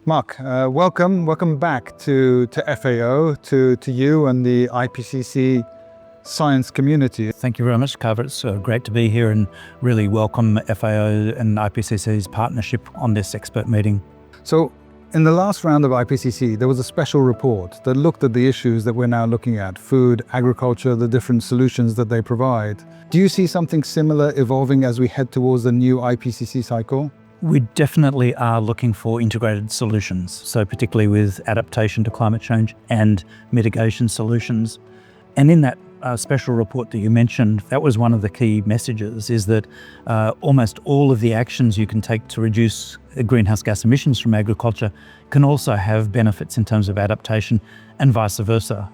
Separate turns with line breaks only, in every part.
Mark, welcome back to FAO, to you and the IPCC science community.
Thank you very much, Kaveh. It's great to be here and really welcome FAO and IPCC's partnership on this expert meeting.
So, in the last round of IPCC, there was a special report that looked at the issues that we're now looking at: food, agriculture, the different solutions that they provide. Do you see something similar evolving as we head towards the new IPCC cycle?
We definitely are looking for integrated solutions, so particularly with adaptation to climate change and mitigation solutions. And in that special report that you mentioned, that was one of the key messages, is that almost all of the actions you can take to reduce greenhouse gas emissions from agriculture can also have benefits in terms of adaptation and vice versa.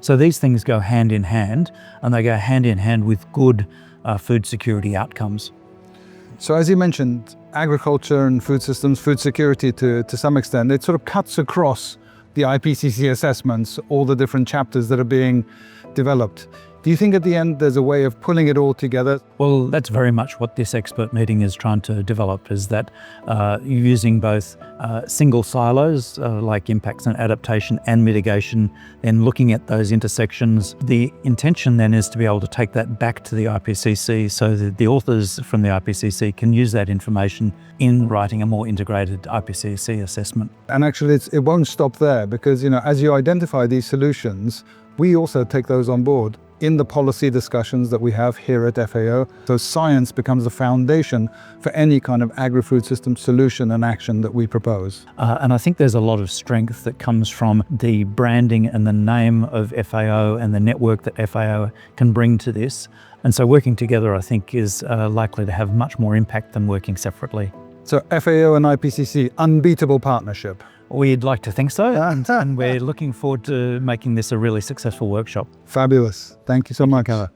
So these things go hand in hand, and they go hand in hand with good food security outcomes.
So as you mentioned, agriculture and food systems, food security to some extent, it sort of cuts across the IPCC assessments, all the different chapters that are being developed. Do you think at the end there's a way of pulling it all together?
Well, that's very much what this expert meeting is trying to develop, is that using both single silos like impacts and adaptation and mitigation, then looking at those intersections. The intention then is to be able to take that back to the IPCC so that the authors from the IPCC can use that information in writing a more integrated IPCC assessment.
And actually it won't stop there, because as you identify these solutions, we also take those on board in the policy discussions that we have here at FAO. So science becomes the foundation for any kind of agri-food system solution and action that we propose.
And I think there's a lot of strength that comes from the branding and the name of FAO and the network that FAO can bring to this. And so working together, I think, is likely to have much more impact than working separately.
So FAO and IPCC, unbeatable partnership.
We'd like to think so, and we're looking forward to making this a really successful workshop.
Fabulous. Thank you so much, Kaveh.